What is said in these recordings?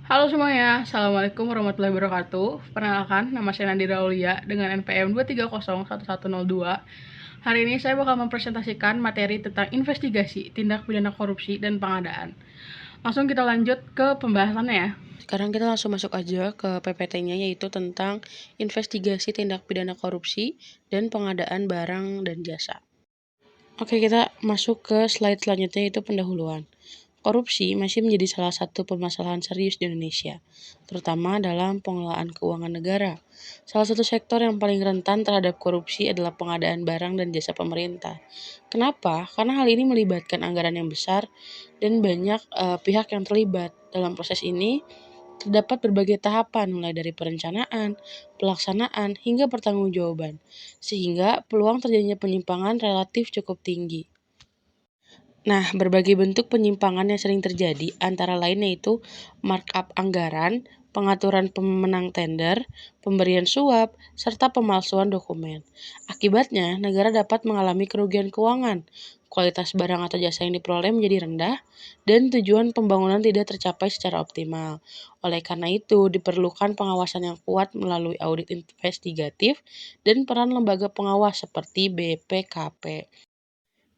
Halo semuanya, Assalamualaikum warahmatullahi wabarakatuh. Perkenalkan, nama saya Nandira Aulia dengan NPM 2301102. Hari ini saya bakal mempresentasikan materi tentang investigasi, tindak pidana korupsi, dan pengadaan. Langsung kita lanjut ke pembahasannya ya. Sekarang kita langsung masuk aja ke PPT-nya, yaitu tentang investigasi tindak pidana korupsi dan pengadaan barang dan jasa. Oke, kita masuk ke slide selanjutnya, yaitu pendahuluan. Korupsi masih menjadi salah satu permasalahan serius di Indonesia, terutama dalam pengelolaan keuangan negara. Salah satu sektor yang paling rentan terhadap korupsi adalah pengadaan barang dan jasa pemerintah. Kenapa? Karena hal ini melibatkan anggaran yang besar dan banyak pihak yang terlibat. Dalam proses ini, terdapat berbagai tahapan mulai dari perencanaan, pelaksanaan, hingga pertanggungjawaban, sehingga peluang terjadinya penyimpangan relatif cukup tinggi. Nah, berbagai bentuk penyimpangan yang sering terjadi antara lain yaitu markup anggaran, pengaturan pemenang tender, pemberian suap, serta pemalsuan dokumen. Akibatnya, negara dapat mengalami kerugian keuangan, kualitas barang atau jasa yang diperoleh menjadi rendah, dan tujuan pembangunan tidak tercapai secara optimal. Oleh karena itu, diperlukan pengawasan yang kuat melalui audit investigatif dan peran lembaga pengawas seperti BPKP.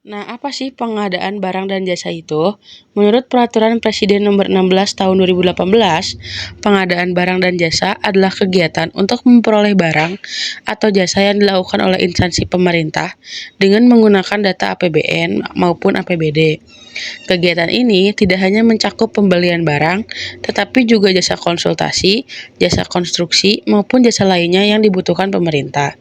Nah, apa sih pengadaan barang dan jasa itu? Menurut Peraturan Presiden Nomor 16 Tahun 2018, pengadaan barang dan jasa adalah kegiatan untuk memperoleh barang atau jasa yang dilakukan oleh instansi pemerintah dengan menggunakan data APBN maupun APBD. Kegiatan ini tidak hanya mencakup pembelian barang, tetapi juga jasa konsultasi, jasa konstruksi, maupun jasa lainnya yang dibutuhkan pemerintah.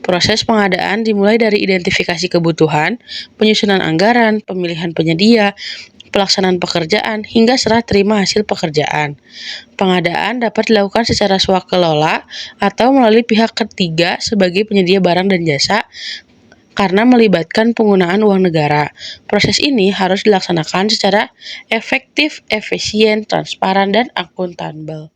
Proses pengadaan dimulai dari identifikasi kebutuhan, penyusunan anggaran, pemilihan penyedia, pelaksanaan pekerjaan, hingga serah terima hasil pekerjaan. Pengadaan dapat dilakukan secara swakelola atau melalui pihak ketiga sebagai penyedia barang dan jasa karena melibatkan penggunaan uang negara. Proses ini harus dilaksanakan secara efektif, efisien, transparan, dan akuntabel.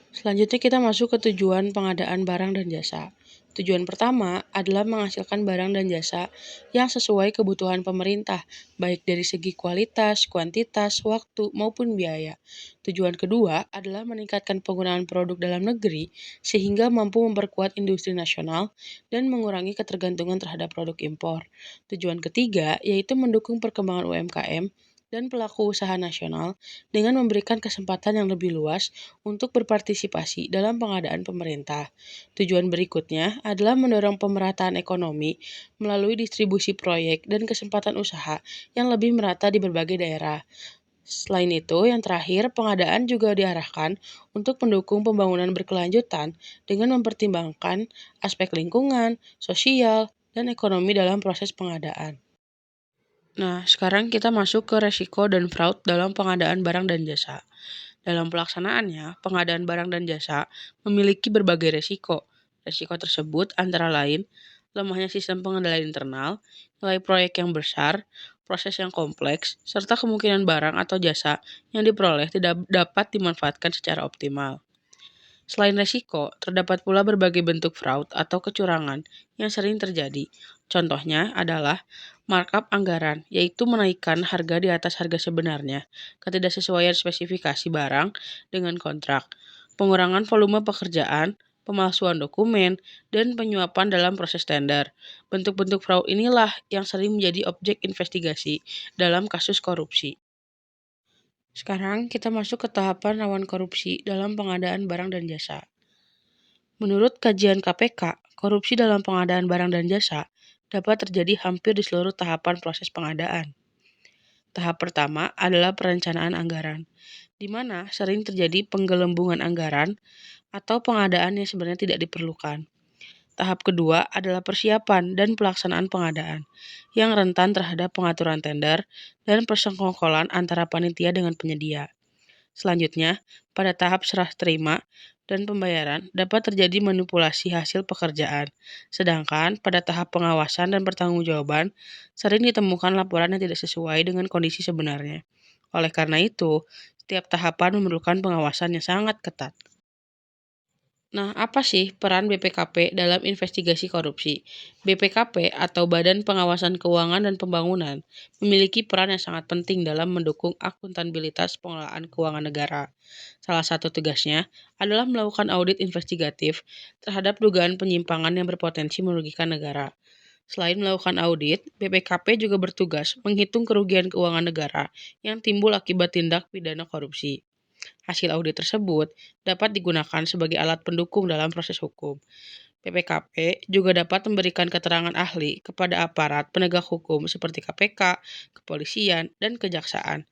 Selanjutnya kita masuk ke tujuan pengadaan barang dan jasa. Tujuan pertama adalah menghasilkan barang dan jasa yang sesuai kebutuhan pemerintah, baik dari segi kualitas, kuantitas, waktu, maupun biaya. Tujuan kedua adalah meningkatkan penggunaan produk dalam negeri sehingga mampu memperkuat industri nasional dan mengurangi ketergantungan terhadap produk impor. Tujuan ketiga yaitu mendukung perkembangan UMKM dan pelaku usaha nasional dengan memberikan kesempatan yang lebih luas untuk berpartisipasi dalam pengadaan pemerintah. Tujuan berikutnya adalah mendorong pemerataan ekonomi melalui distribusi proyek dan kesempatan usaha yang lebih merata di berbagai daerah. Selain itu, yang terakhir, pengadaan juga diarahkan untuk mendukung pembangunan berkelanjutan dengan mempertimbangkan aspek lingkungan, sosial, dan ekonomi dalam proses pengadaan. Nah, sekarang kita masuk ke resiko dan fraud dalam pengadaan barang dan jasa. Dalam pelaksanaannya, pengadaan barang dan jasa memiliki berbagai resiko. Resiko tersebut antara lain lemahnya sistem pengendalian internal, nilai proyek yang besar, proses yang kompleks, serta kemungkinan barang atau jasa yang diperoleh tidak dapat dimanfaatkan secara optimal. Selain resiko, terdapat pula berbagai bentuk fraud atau kecurangan yang sering terjadi. Contohnya adalah markup anggaran, yaitu menaikkan harga di atas harga sebenarnya, ketidaksesuaian spesifikasi barang dengan kontrak, pengurangan volume pekerjaan, pemalsuan dokumen, dan penyuapan dalam proses tender. Bentuk-bentuk fraud inilah yang sering menjadi objek investigasi dalam kasus korupsi. Sekarang kita masuk ke tahapan rawan korupsi dalam pengadaan barang dan jasa. Menurut kajian KPK, korupsi dalam pengadaan barang dan jasa dapat terjadi hampir di seluruh tahapan proses pengadaan. Tahap pertama adalah perencanaan anggaran, di mana sering terjadi penggelembungan anggaran atau pengadaan yang sebenarnya tidak diperlukan. Tahap kedua adalah persiapan dan pelaksanaan pengadaan, yang rentan terhadap pengaturan tender dan persekongkolan antara panitia dengan penyedia. Selanjutnya, pada tahap serah terima dan pembayaran dapat terjadi manipulasi hasil pekerjaan. Sedangkan pada tahap pengawasan dan pertanggungjawaban sering ditemukan laporan yang tidak sesuai dengan kondisi sebenarnya. Oleh karena itu, setiap tahapan memerlukan pengawasan yang sangat ketat. Nah, apa sih peran BPKP dalam investigasi korupsi? BPKP atau Badan Pengawasan Keuangan dan Pembangunan memiliki peran yang sangat penting dalam mendukung akuntabilitas pengelolaan keuangan negara. Salah satu tugasnya adalah melakukan audit investigatif terhadap dugaan penyimpangan yang berpotensi merugikan negara. Selain melakukan audit, BPKP juga bertugas menghitung kerugian keuangan negara yang timbul akibat tindak pidana korupsi. Hasil audit tersebut dapat digunakan sebagai alat pendukung dalam proses hukum. PPKP juga dapat memberikan keterangan ahli kepada aparat penegak hukum seperti KPK, kepolisian, dan kejaksaan.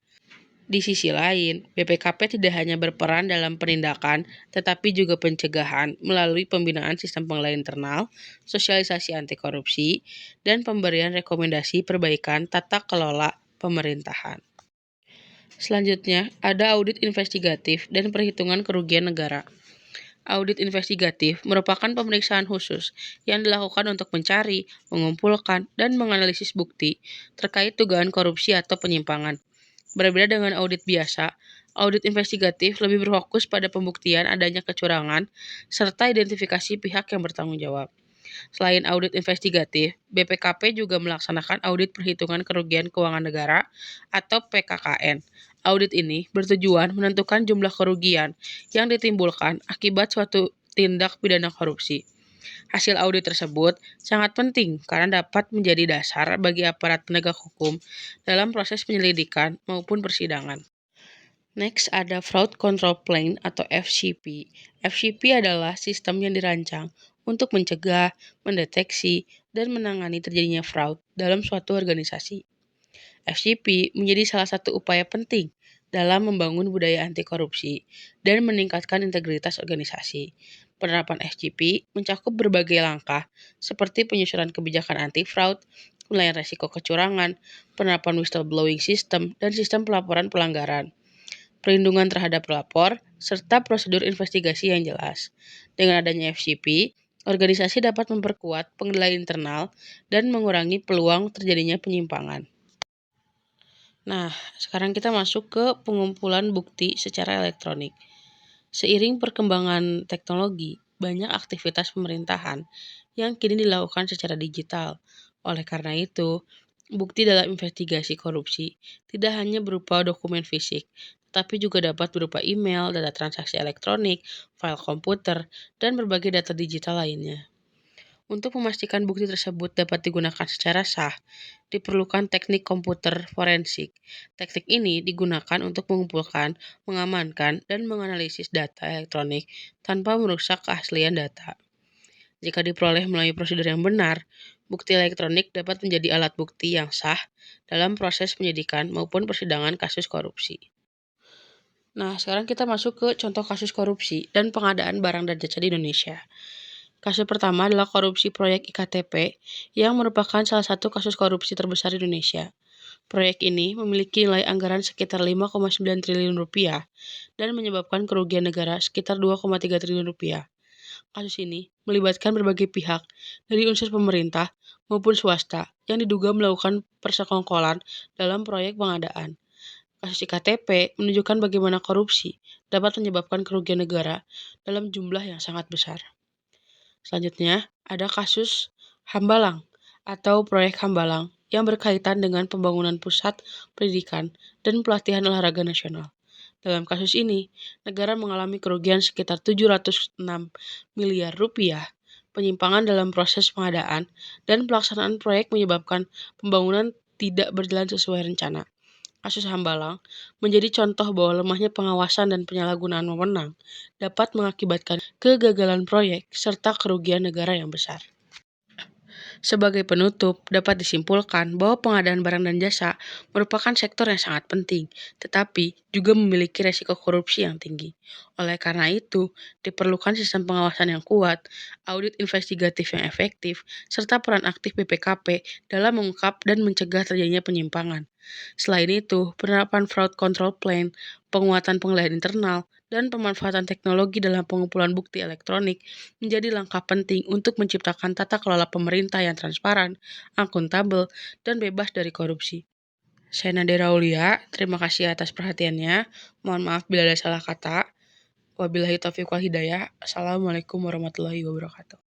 Di sisi lain, BPKP tidak hanya berperan dalam penindakan, tetapi juga pencegahan melalui pembinaan sistem penilaian internal, sosialisasi anti korupsi, dan pemberian rekomendasi perbaikan tata kelola pemerintahan. Selanjutnya, ada audit investigatif dan perhitungan kerugian negara. Audit investigatif merupakan pemeriksaan khusus yang dilakukan untuk mencari, mengumpulkan, dan menganalisis bukti terkait dugaan korupsi atau penyimpangan. Berbeda dengan audit biasa, audit investigatif lebih berfokus pada pembuktian adanya kecurangan serta identifikasi pihak yang bertanggung jawab. Selain audit investigatif, BPKP juga melaksanakan audit perhitungan kerugian keuangan negara atau PKKN. Audit ini bertujuan menentukan jumlah kerugian yang ditimbulkan akibat suatu tindak pidana korupsi. Hasil audit tersebut sangat penting karena dapat menjadi dasar bagi aparat penegak hukum dalam proses penyelidikan maupun persidangan. Next ada Fraud Control Plan atau FCP. FCP adalah sistem yang dirancang untuk mencegah, mendeteksi, dan menangani terjadinya fraud dalam suatu organisasi. FCP menjadi salah satu upaya penting dalam membangun budaya anti korupsi dan meningkatkan integritas organisasi. Penerapan FCP mencakup berbagai langkah seperti penyusunan kebijakan anti fraud, penilaian resiko kecurangan, penerapan whistleblowing system, dan sistem pelaporan pelanggaran, perlindungan terhadap pelapor, serta prosedur investigasi yang jelas. Dengan adanya FCP, organisasi dapat memperkuat pengendalian internal dan mengurangi peluang terjadinya penyimpangan. Nah, sekarang kita masuk ke pengumpulan bukti secara elektronik. Seiring perkembangan teknologi, banyak aktivitas pemerintahan yang kini dilakukan secara digital. Oleh karena itu, bukti dalam investigasi korupsi tidak hanya berupa dokumen fisik, tetapi juga dapat berupa email, data transaksi elektronik, file komputer, dan berbagai data digital lainnya. Untuk memastikan bukti tersebut dapat digunakan secara sah, diperlukan teknik komputer forensik. Teknik ini digunakan untuk mengumpulkan, mengamankan, dan menganalisis data elektronik tanpa merusak keaslian data. Jika diperoleh melalui prosedur yang benar, bukti elektronik dapat menjadi alat bukti yang sah dalam proses penyidikan maupun persidangan kasus korupsi. Nah, sekarang kita masuk ke contoh kasus korupsi dan pengadaan barang dan jasa di Indonesia. Kasus pertama adalah korupsi proyek IKTP yang merupakan salah satu kasus korupsi terbesar di Indonesia. Proyek ini memiliki nilai anggaran sekitar 5,9 triliun rupiah dan menyebabkan kerugian negara sekitar 2,3 triliun rupiah. Kasus ini melibatkan berbagai pihak dari unsur pemerintah maupun swasta yang diduga melakukan persekongkolan dalam proyek pengadaan. Kasus IKTP menunjukkan bagaimana korupsi dapat menyebabkan kerugian negara dalam jumlah yang sangat besar. Selanjutnya, ada kasus Hambalang atau proyek Hambalang yang berkaitan dengan pembangunan pusat pendidikan dan pelatihan olahraga nasional. Dalam kasus ini, negara mengalami kerugian sekitar 706 miliar rupiah. Penyimpangan dalam proses pengadaan dan pelaksanaan proyek menyebabkan pembangunan tidak berjalan sesuai rencana. Kasus Hambalang menjadi contoh bahwa lemahnya pengawasan dan penyalahgunaan wewenang dapat mengakibatkan kegagalan proyek serta kerugian negara yang besar. Sebagai penutup, dapat disimpulkan bahwa pengadaan barang dan jasa merupakan sektor yang sangat penting, tetapi juga memiliki resiko korupsi yang tinggi. Oleh karena itu, diperlukan sistem pengawasan yang kuat, audit investigatif yang efektif, serta peran aktif BPKP dalam mengungkap dan mencegah terjadinya penyimpangan. Selain itu, penerapan fraud control plan, penguatan penilaian internal, dan pemanfaatan teknologi dalam pengumpulan bukti elektronik menjadi langkah penting untuk menciptakan tata kelola pemerintah yang transparan, akuntabel, dan bebas dari korupsi. Saya Nadira Aulia, terima kasih atas perhatiannya. Mohon maaf bila ada salah kata. Wabillahi taufiq wal hidayah. Assalamualaikum warahmatullahi wabarakatuh.